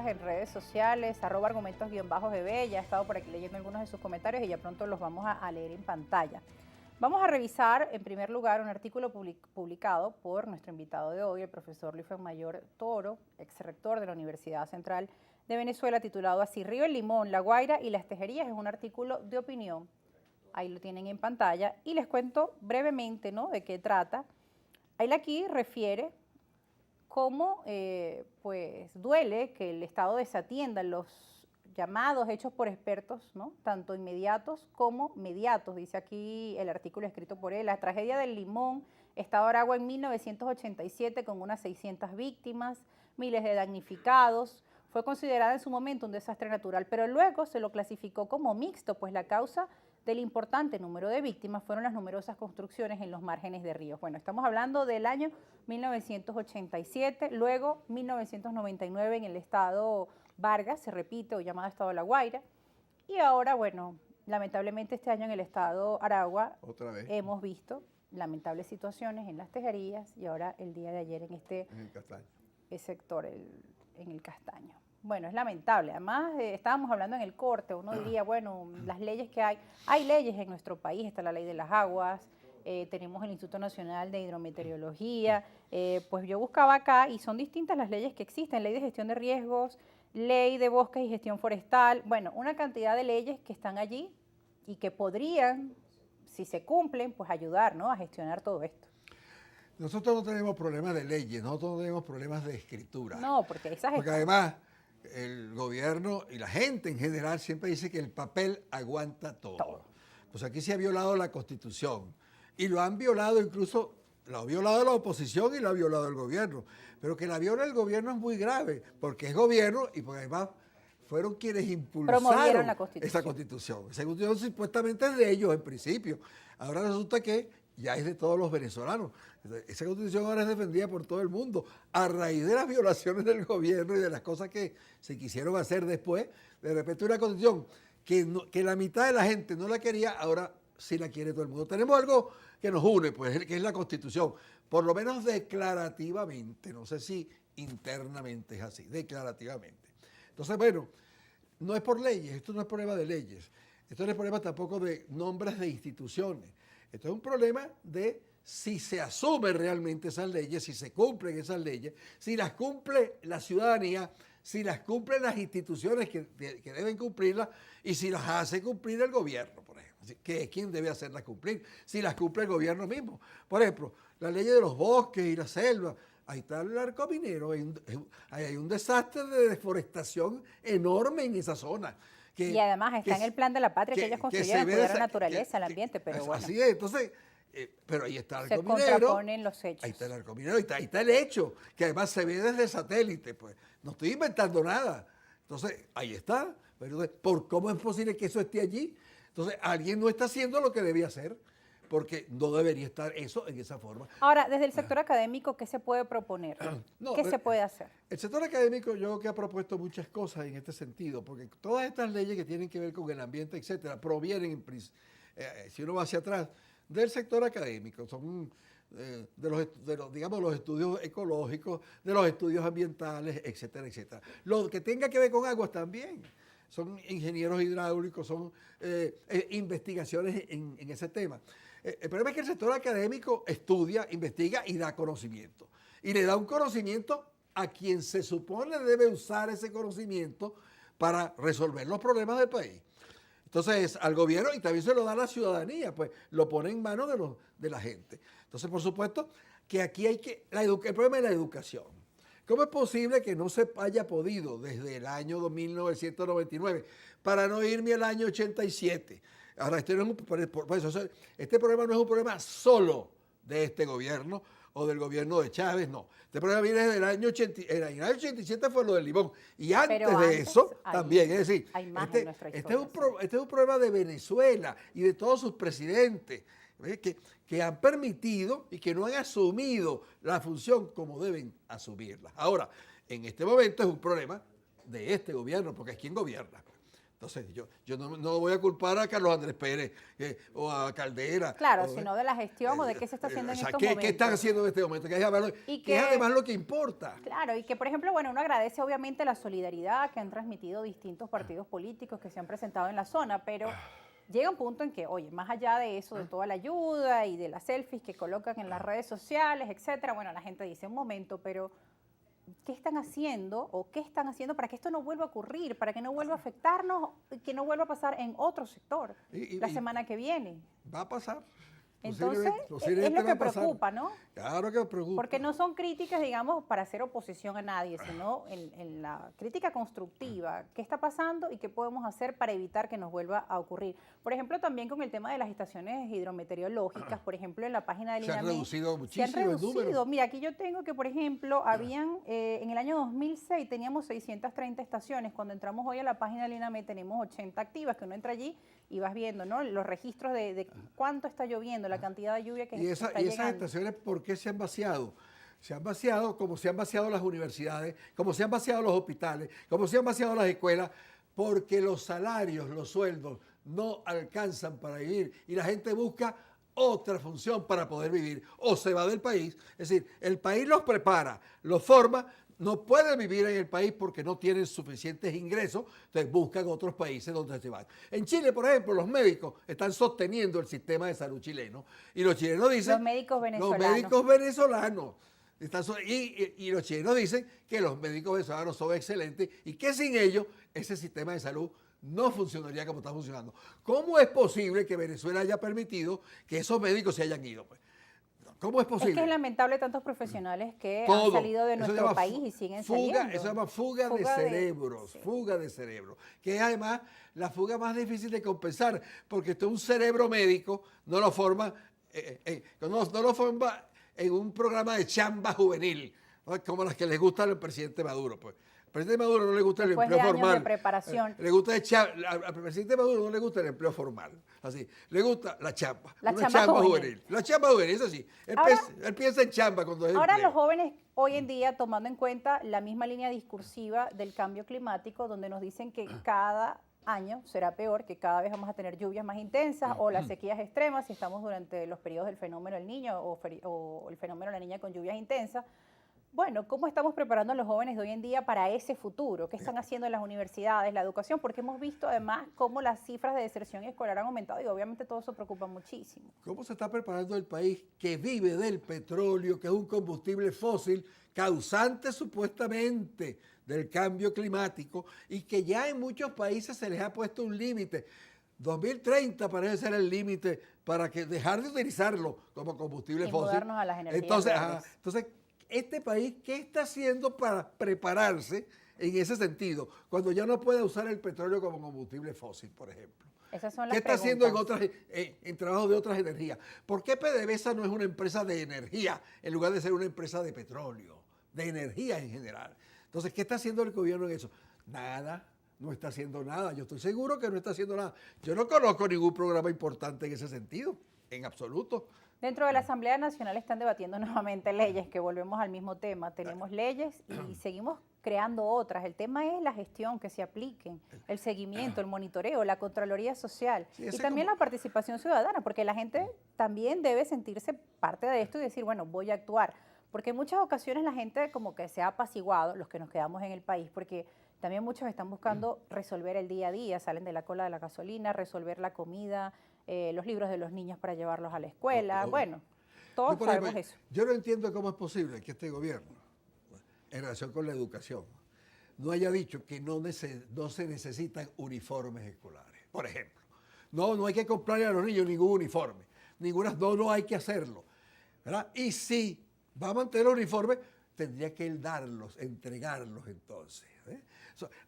en redes sociales, @argumentos_eb, ya he estado por aquí leyendo algunos de sus comentarios y ya pronto los vamos a leer en pantalla. Vamos a revisar en primer lugar un artículo publicado por nuestro invitado de hoy, el profesor Luis Mayor Toro, ex rector de la Universidad Central de Venezuela, titulado así: Río El Limón, La Guaira y las Tejerías. Es un artículo de opinión, ahí lo tienen en pantalla, y les cuento brevemente, ¿no?, de qué trata. Él aquí refiere cómo pues duele que el Estado desatienda los llamados hechos por expertos, ¿no?, tanto inmediatos como mediatos. Dice aquí el artículo escrito por él: la tragedia del Limón, Estado Aragua, en 1987, con unas 600 víctimas, miles de damnificados, fue considerada en su momento un desastre natural, pero luego se lo clasificó como mixto, pues la causa del importante número de víctimas fueron las numerosas construcciones en los márgenes de ríos. Bueno, estamos hablando del año 1987, luego 1999 en el estado Vargas, se repite, o llamado estado La Guaira, y ahora, bueno, lamentablemente este año en el estado Aragua otra vez hemos visto lamentables situaciones en las tejerías, y ahora el día de ayer en este sector, en el Castaño. Bueno, es lamentable. Además, estábamos hablando en el corte, uno diría, bueno, las leyes que hay leyes en nuestro país, está la ley de las aguas, tenemos el Instituto Nacional de Hidrometeorología, pues yo buscaba acá y son distintas las leyes que existen: ley de gestión de riesgos, ley de bosques y gestión forestal, bueno, una cantidad de leyes que están allí y que podrían, si se cumplen, pues ayudar, ¿no?, a gestionar todo esto. Nosotros no tenemos problemas de leyes, nosotros no tenemos problemas de escritura. No, porque esas Porque además el gobierno y la gente en general siempre dice que el papel aguanta todo. Pues aquí se ha violado la Constitución y lo han violado, incluso lo ha violado la oposición y lo ha violado el gobierno. Pero que la viola el gobierno es muy grave, porque es gobierno y porque además fueron quienes impulsaron esa Constitución. Esa Constitución supuestamente es de ellos en principio. Ahora resulta que ya es de todos los venezolanos. Esa Constitución ahora es defendida por todo el mundo. A raíz de las violaciones del gobierno y de las cosas que se quisieron hacer después, de repente una Constitución que la mitad de la gente no la quería, ahora sí la quiere todo el mundo. Tenemos algo que nos une, pues, que es la Constitución, por lo menos declarativamente. No sé si internamente es así, declarativamente. Entonces, bueno, no es por leyes, esto no es problema de leyes, esto no es problema tampoco de nombres de instituciones. Esto es un problema de si se asumen realmente esas leyes, si se cumplen esas leyes, si las cumple la ciudadanía, si las cumplen las instituciones que deben cumplirlas y si las hace cumplir el gobierno, por ejemplo, que es quien debe hacerlas cumplir, si las cumple el gobierno mismo. Por ejemplo, la ley de los bosques y la selva, ahí está el arco minero, hay un desastre de deforestación enorme en esa zona. Y además está en el plan de la patria que ellos construyeron, cuidar la naturaleza, el ambiente, pero bueno. Así es, entonces, pero ahí está el arco minero. Se contraponen los hechos. Ahí está el arco minero, ahí está el hecho, que además se ve desde satélite, pues. No estoy inventando nada. Entonces, ahí está. Pero, ¿cómo es posible que eso esté allí? Entonces, alguien no está haciendo lo que debía hacer, porque no debería estar eso en esa forma. Ahora, desde el sector académico, ¿qué se puede proponer? ¿Qué se puede hacer? El sector académico yo creo que ha propuesto muchas cosas en este sentido, porque todas estas leyes que tienen que ver con el ambiente, etcétera, provienen, si uno va hacia atrás, del sector académico. Son digamos, los estudios ecológicos, de los estudios ambientales, etcétera, etcétera. Lo que tenga que ver con aguas también. Son ingenieros hidráulicos, son investigaciones en ese tema. El problema es que el sector académico estudia, investiga y da conocimiento. Y le da un conocimiento a quien se supone debe usar ese conocimiento para resolver los problemas del país. Entonces, al gobierno, y también se lo da a la ciudadanía, pues lo pone en manos de la gente. Entonces, por supuesto, que aquí hay el problema es la educación. ¿Cómo es posible que no se haya podido desde el año 1999, para no irme al año 87? Ahora, este problema no es un problema solo de este gobierno o del gobierno de Chávez, no. Este problema viene desde el año 87, fue lo del Limón. Y antes de eso también, es decir, este es un problema de Venezuela y de todos sus presidentes, que han permitido y que no han asumido la función como deben asumirla. Ahora, en este momento es un problema de este gobierno, porque es quien gobierna. Entonces, yo no voy a culpar a Carlos Andrés Pérez o a Caldera. Claro, sino de la gestión o de qué se está haciendo en estos momentos. ¿Qué están haciendo en este momento? Que es además lo que importa. Claro, y que por ejemplo, bueno, uno agradece obviamente la solidaridad que han transmitido distintos partidos políticos que se han presentado en la zona, pero llega un punto en que, oye, más allá de eso, de toda la ayuda y de las selfies que colocan en las redes sociales, etcétera, bueno, la gente dice, un momento, pero ¿qué están haciendo o qué están haciendo para que esto no vuelva a ocurrir, para que no vuelva a afectarnos, que no vuelva a pasar en otro sector la semana que viene? Va a pasar. Entonces, es lo que preocupa, ¿no? Claro que preocupa. Porque no son críticas, digamos, para hacer oposición a nadie, sino en la crítica constructiva. ¿Qué está pasando y qué podemos hacer para evitar que nos vuelva a ocurrir? Por ejemplo, también con el tema de las estaciones hidrometeorológicas, por ejemplo, en la página del INAME. Se han reducido muchísimo el número. el número. Mira, aquí yo tengo que, por ejemplo, habían, en el año 2006 teníamos 630 estaciones. Cuando entramos hoy a la página del INAME tenemos 80 activas, que uno entra allí y vas viendo, ¿no? Los registros de cuánto está lloviendo, la cantidad de lluvia que está llegando. ¿Y esas estaciones por qué se han vaciado? Se han vaciado como se han vaciado las universidades, como se han vaciado los hospitales, como se han vaciado las escuelas, porque los salarios, los sueldos no alcanzan para vivir y la gente busca otra función para poder vivir o se va del país. Es decir, el país los prepara, los forma, no pueden vivir en el país porque no tienen suficientes ingresos, entonces buscan otros países donde se van. En Chile, por ejemplo, los médicos están sosteniendo el sistema de salud chileno y los chilenos dicen... Los médicos venezolanos. Los médicos venezolanos. Y los chilenos dicen que los médicos venezolanos son excelentes y que sin ellos ese sistema de salud no funcionaría como está funcionando. ¿Cómo es posible que Venezuela haya permitido que esos médicos se hayan ido? Pues, ¿cómo es posible? Es que es lamentable tantos profesionales que han salido de nuestro país y siguen saliendo. Eso se llama fuga de cerebros, sí. Fuga de cerebros, que es además la fuga más difícil de compensar, porque esto es un cerebro médico, no lo forma en un programa de chamba juvenil, ¿no? Como las que les gusta al presidente Maduro, pues. Al presidente Maduro no le gusta el empleo formal. De preparación. Al presidente Maduro no le gusta el empleo formal. Así, le gusta la chamba. La chamba juvenil. La chamba juvenil, es así. Él piensa en chamba cuando es ahora empleo. Los jóvenes hoy en día, tomando en cuenta la misma línea discursiva del cambio climático, donde nos dicen que cada año será peor, que cada vez vamos a tener lluvias más intensas o las sequías extremas, si estamos durante los periodos del fenómeno del niño o el fenómeno de la niña con lluvias intensas. Bueno, ¿cómo estamos preparando a los jóvenes de hoy en día para ese futuro? ¿Qué están haciendo en las universidades, la educación? Porque hemos visto además cómo las cifras de deserción escolar han aumentado y obviamente todo eso preocupa muchísimo. ¿Cómo se está preparando el país que vive del petróleo, que es un combustible fósil causante supuestamente del cambio climático y que ya en muchos países se les ha puesto un límite? 2030 parece ser el límite para dejar de utilizarlo como combustible fósil. Mudarnos a las energías verdes. Entonces, este país, ¿qué está haciendo para prepararse en ese sentido? Cuando ya no puede usar el petróleo como combustible fósil, por ejemplo. Esas son las ¿Qué está preguntas. haciendo en trabajos de otras energías? ¿Por qué PDVSA no es una empresa de energía en lugar de ser una empresa de petróleo, de energía en general? Entonces, ¿qué está haciendo el gobierno en eso? Nada. No está haciendo nada. Yo estoy seguro que no está haciendo nada. Yo no conozco ningún programa importante en ese sentido, en absoluto. Dentro de la Asamblea Nacional están debatiendo nuevamente leyes, que volvemos al mismo tema. Tenemos leyes y seguimos creando otras. El tema es la gestión, que se apliquen, el seguimiento, el monitoreo, la Contraloría Social y también la participación ciudadana, porque la gente también debe sentirse parte de esto y decir, bueno, voy a actuar. Porque en muchas ocasiones la gente como que se ha apaciguado, los que nos quedamos en el país, porque también muchos están buscando resolver el día a día, salen de la cola de la gasolina, resolver la comida, los libros de los niños para llevarlos a la escuela. Bueno, todos sabemos eso. Yo no entiendo cómo es posible que este gobierno, en relación con la educación, no haya dicho que no se necesitan uniformes escolares, por ejemplo. No hay que comprarle a los niños ningún uniforme, no hay que hacerlo, ¿verdad? Y si va a mantener uniformes, tendría que él entregarlos entonces.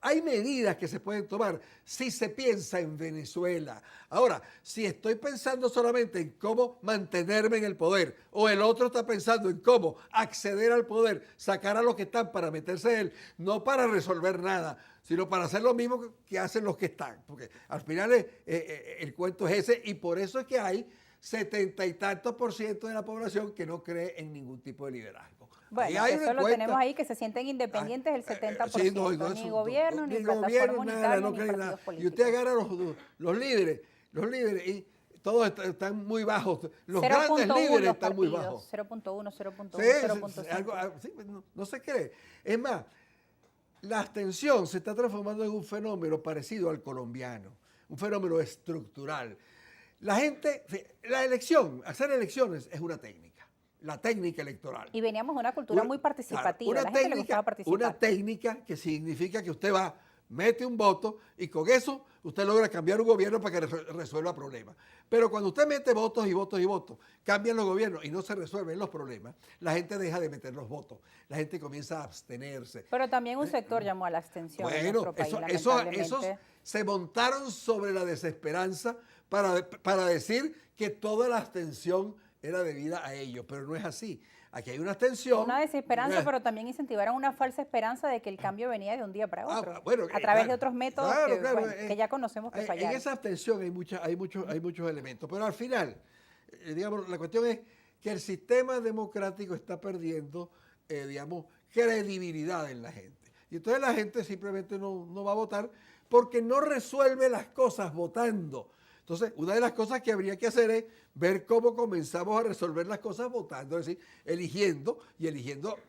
Hay medidas que se pueden tomar si se piensa en Venezuela. Ahora, si estoy pensando solamente en cómo mantenerme en el poder o el otro está pensando en cómo acceder al poder, sacar a los que están para meterse él, no para resolver nada, sino para hacer lo mismo que hacen los que están. Porque al final el cuento es ese y por eso es que hay 70 y tantos % de la población que no cree en ningún tipo de liderazgo. Bueno, hay eso una lo encuesta. tenemos ahí, que se sienten independientes el 70%. Sí, no, Ni gobierno, ni plataforma unitaria, ni partidos políticos. Y usted agarra los líderes, y todos están muy bajos. Los grandes líderes están muy bajos. 0.1, 0.1, Sí, 0.5. sí, no se cree. Es más, la abstención se está transformando en un fenómeno parecido al colombiano, un fenómeno estructural. Hacer elecciones es una técnica, la técnica electoral. Y veníamos de una cultura muy participativa, claro, a la gente le gustaba participar. Una técnica que significa que usted va, mete un voto y con eso usted logra cambiar un gobierno para que resuelva problemas. Pero cuando usted mete votos y votos y votos, cambian los gobiernos y no se resuelven los problemas, la gente deja de meter los votos, la gente comienza a abstenerse. Pero también un sector llamó a la abstención en nuestro país, lamentablemente. Esos se montaron sobre la desesperanza para decir que toda la abstención era debida a ellos, pero no es así. Aquí hay una abstención. Una desesperanza, pero también incentivaron una falsa esperanza de que el cambio venía de un día para otro, bueno, a través de otros métodos que ya conocemos que fallaron. En esa abstención hay muchos elementos, pero al final, digamos, la cuestión es que el sistema democrático está perdiendo, digamos, credibilidad en la gente. Y entonces la gente simplemente no va a votar porque no resuelve las cosas votando. Entonces, una de las cosas que habría que hacer es ver cómo comenzamos a resolver las cosas votando, es decir, eligiendo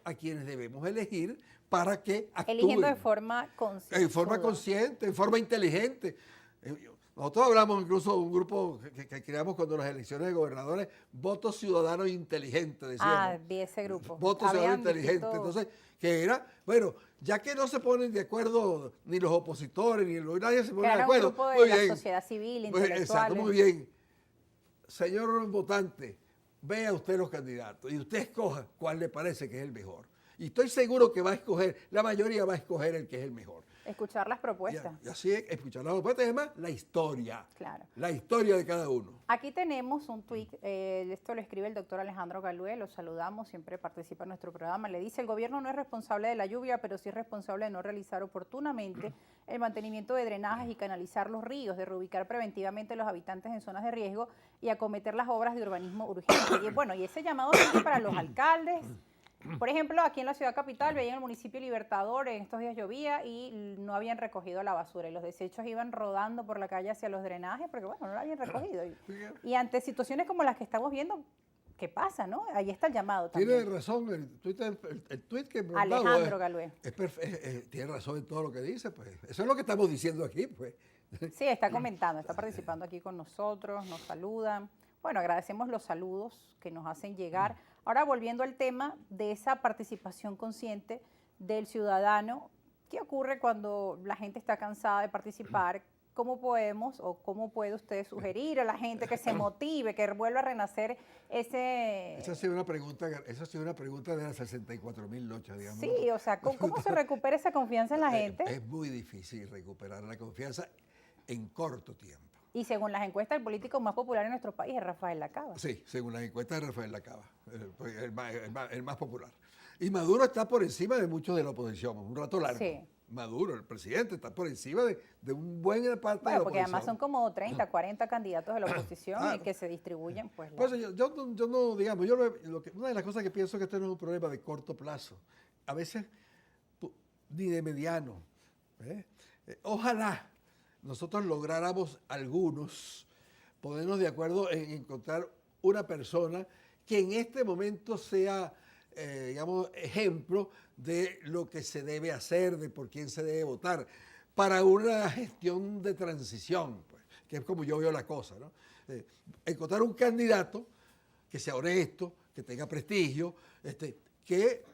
a quienes debemos elegir para que actúen. Eligiendo de forma consciente. En forma consciente, en forma inteligente. Nosotros hablamos incluso de un grupo que creamos cuando las elecciones de gobernadores, voto ciudadano inteligente, decíamos. Vi ese grupo. Voto ciudadano inteligente. Entonces, que era, bueno, ya que no se ponen de acuerdo ni los opositores, nadie se pone de acuerdo. Un grupo de la sociedad civil, intelectuales. Exacto, muy bien. Señor votante, vea usted los candidatos y usted escoja cuál le parece que es el mejor. Y estoy seguro que la mayoría va a escoger el que es el mejor. Escuchar las propuestas. Y así es, escuchar las propuestas y además la historia. Claro. La historia de cada uno. Aquí tenemos un tuit, esto lo escribe el doctor Alejandro Galué, lo saludamos, siempre participa en nuestro programa. Le dice: el gobierno no es responsable de la lluvia, pero sí es responsable de no realizar oportunamente el mantenimiento de drenajes y canalizar los ríos, de reubicar preventivamente a los habitantes en zonas de riesgo y acometer las obras de urbanismo urgente. Y bueno, y ese llamado sigue para los alcaldes. Por ejemplo, aquí en la ciudad capital, veía en el municipio Libertador, en estos días llovía y no habían recogido la basura y los desechos iban rodando por la calle hacia los drenajes porque, bueno, no la habían recogido. Y ante situaciones como las que estamos viendo, ¿qué pasa, no? Ahí está el llamado también. Tiene razón, el tuit que Alejandro Galué. Tiene razón en todo lo que dice, pues. Eso es lo que estamos diciendo aquí, pues. Sí, está comentando, está participando aquí con nosotros, nos saludan. Bueno, agradecemos los saludos que nos hacen llegar. Ahora, volviendo al tema de esa participación consciente del ciudadano, ¿qué ocurre cuando la gente está cansada de participar? ¿Cómo podemos o cómo puede usted sugerir a la gente que se motive, que vuelva a renacer ese... Esa ha sido una pregunta de las 64,000 noches, digamos. Sí, o sea, ¿cómo se recupera esa confianza en la gente? Es muy difícil recuperar la confianza en corto tiempo. Y según las encuestas, el político más popular en nuestro país es Rafael Lacaba. Sí, según las encuestas de Rafael Lacaba, el más popular. Y Maduro está por encima de muchos de la oposición, un rato largo. Sí. Maduro, el presidente, está por encima de un buen parte de la oposición. Porque además son como 30, 40 candidatos de la oposición y que se distribuyen. Pues yo no, digamos, una de las cosas que pienso es que este no es un problema de corto plazo, a veces ni de mediano. Ojalá nosotros lográramos algunos ponernos de acuerdo en encontrar una persona que en este momento sea, digamos, ejemplo de lo que se debe hacer, de por quién se debe votar, para una gestión de transición, pues, que es como yo veo la cosa, ¿no? Encontrar un candidato que sea honesto, que tenga prestigio, que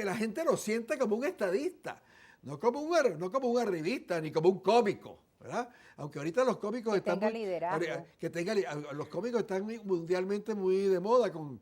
la gente lo sienta como un estadista, no como un arribista, ni como un cómico, ¿verdad? Aunque ahorita los cómicos los cómicos están mundialmente muy de moda con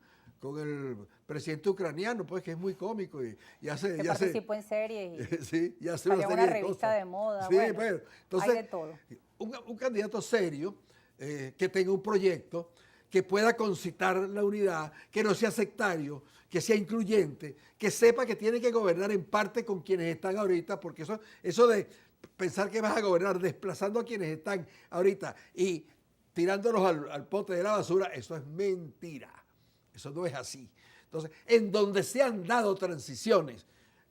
el presidente ucraniano, pues, que es muy cómico y hace... Que participó en series y sí, y hace una revista de moda, sí, bueno, pero, entonces, hay de todo. Un candidato serio, que tenga un proyecto, que pueda concitar la unidad, que no sea sectario, que sea incluyente, que sepa que tiene que gobernar en parte con quienes están ahorita, porque eso de pensar que vas a gobernar desplazando a quienes están ahorita y tirándolos al pote de la basura, eso es mentira. Eso no es así. Entonces, en donde se han dado transiciones,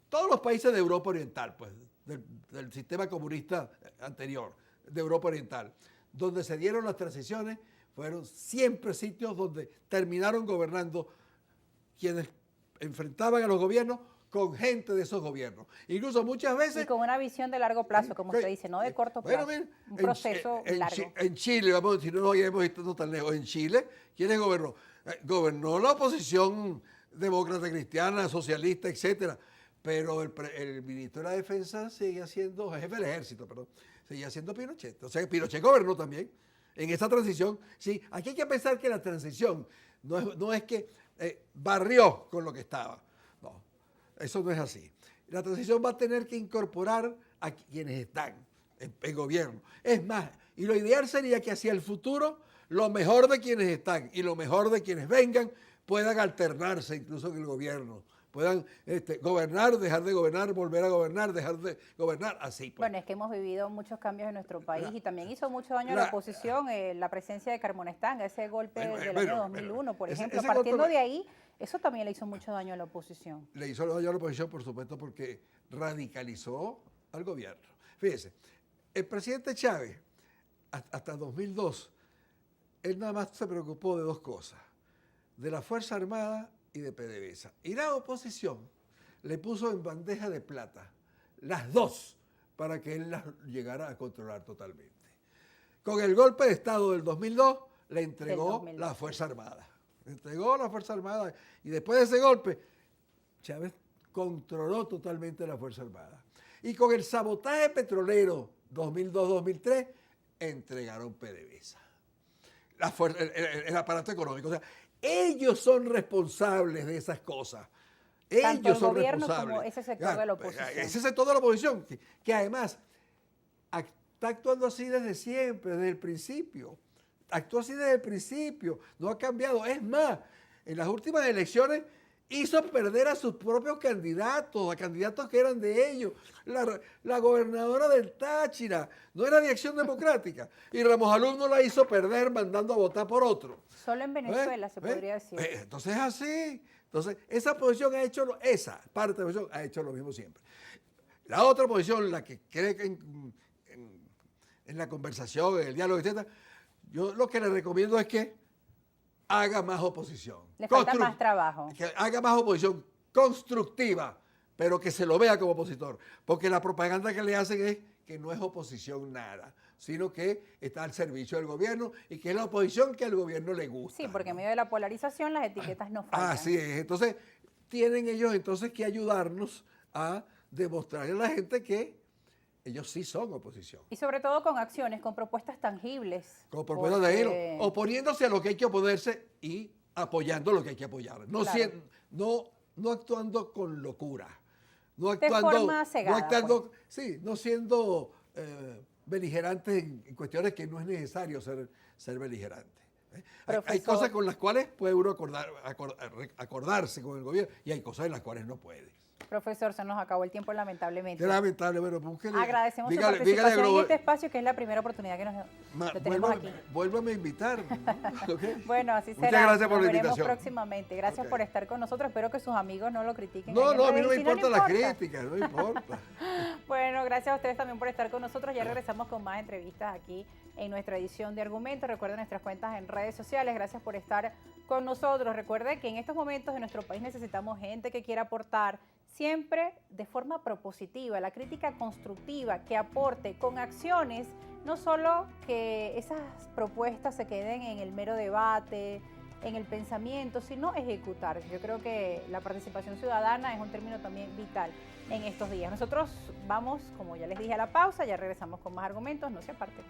todos los países de Europa Oriental, pues, del sistema comunista anterior, de Europa Oriental, donde se dieron las transiciones, fueron siempre sitios donde terminaron gobernando quienes enfrentaban a los gobiernos con gente de esos gobiernos. Incluso muchas veces... Y con una visión de largo plazo, como usted dice, no de corto plazo. Bueno, un proceso largo. En Chile, vamos a decir, no hemos visto tan lejos, en Chile, ¿quiénes gobernó? Gobernó la oposición demócrata cristiana, socialista, etcétera. Pero el ministro de la Defensa seguía siendo, jefe del ejército, perdón, seguía siendo Pinochet. O sea, Pinochet gobernó también en esa transición. Sí, aquí hay que pensar que la transición no es que barrió con lo que estaba. No, eso no es así. La transición va a tener que incorporar a quienes están en gobierno. Es más, y lo ideal sería que hacia el futuro lo mejor de quienes están y lo mejor de quienes vengan puedan alternarse incluso en el gobierno. Puedan gobernar, dejar de gobernar, volver a gobernar, dejar de gobernar, así. Pues. Bueno, es que hemos vivido muchos cambios en nuestro país y también hizo mucho daño a la oposición la presencia de Carmona Estanga, ese golpe del año 2001, por ejemplo. Partiendo de ahí, eso también le hizo mucho daño a la oposición. Le hizo daño a la oposición, por supuesto, porque radicalizó al gobierno. Fíjese, el presidente Chávez, hasta 2002, él nada más se preocupó de dos cosas, de la Fuerza Armada y de PDVSA. Y la oposición le puso en bandeja de plata las dos para que él las llegara a controlar totalmente. Con el golpe de Estado del 2002 le entregó la Fuerza Armada. Le entregó la Fuerza Armada y después de ese golpe Chávez controló totalmente la Fuerza Armada. Y con el sabotaje petrolero 2002-2003 entregaron PDVSA. El aparato económico. O sea, ellos son responsables de esas cosas. Tanto Ellos el son gobierno responsables. como ese sector de la oposición. Ese sector de la oposición, que además está actuando así desde siempre, desde el principio. Actuó así desde el principio, no ha cambiado. Es más, en las últimas elecciones hizo perder a sus propios candidatos, a candidatos que eran de ellos. La gobernadora del Táchira no era de Acción Democrática y Ramos Alumno la hizo perder mandando a votar por otro. Solo en Venezuela se podría decir. Entonces es así. Entonces esa posición ha hecho, esa parte de la posición ha hecho lo mismo siempre. La otra posición, la que cree que en la conversación, en el diálogo, etc., yo lo que le recomiendo es que haga más oposición. Le falta más trabajo. Que haga más oposición constructiva, pero que se lo vea como opositor. Porque la propaganda que le hacen es que no es oposición nada, sino que está al servicio del gobierno y que es la oposición que al gobierno le gusta. Sí, porque en medio de la polarización las etiquetas no faltan. Así es. Entonces, tienen ellos entonces que ayudarnos a demostrarle a la gente que ellos sí son oposición. Y sobre todo con acciones, con propuestas tangibles. Con propuestas de oponiéndose a lo que hay que oponerse y apoyando lo que hay que apoyar. No, claro. no actuando con locura. No actuando, de forma cegada, no actuando, pues. Sí, no siendo beligerantes en cuestiones que no es necesario ser beligerante. Hay cosas con las cuales puede uno acordarse con el gobierno y hay cosas en las cuales no puede. Profesor, se nos acabó el tiempo lamentablemente. Qué lamentable, bueno, búsquele. Agradecemos su participación en este espacio, que es la primera oportunidad que lo tenemos aquí. Vuélvame a invitar. ¿Okay? Bueno, así será. Muchas gracias por la invitación. Nos veremos próximamente. Gracias por estar con nosotros. Espero que sus amigos no lo critiquen. No, a mí no me importa la crítica, no importa. Bueno, gracias a ustedes también por estar con nosotros. Ya regresamos con más entrevistas aquí en nuestra edición de Argumentos. Recuerden nuestras cuentas en redes sociales. Gracias por estar con nosotros. Recuerden que en estos momentos en nuestro país necesitamos gente que quiera aportar siempre de forma propositiva, la crítica constructiva, que aporte con acciones, no solo que esas propuestas se queden en el mero debate, en el pensamiento, sino ejecutar. Yo creo que la participación ciudadana es un término también vital en estos días. Nosotros vamos, como ya les dije, a la pausa, ya regresamos con más argumentos, no se aparten.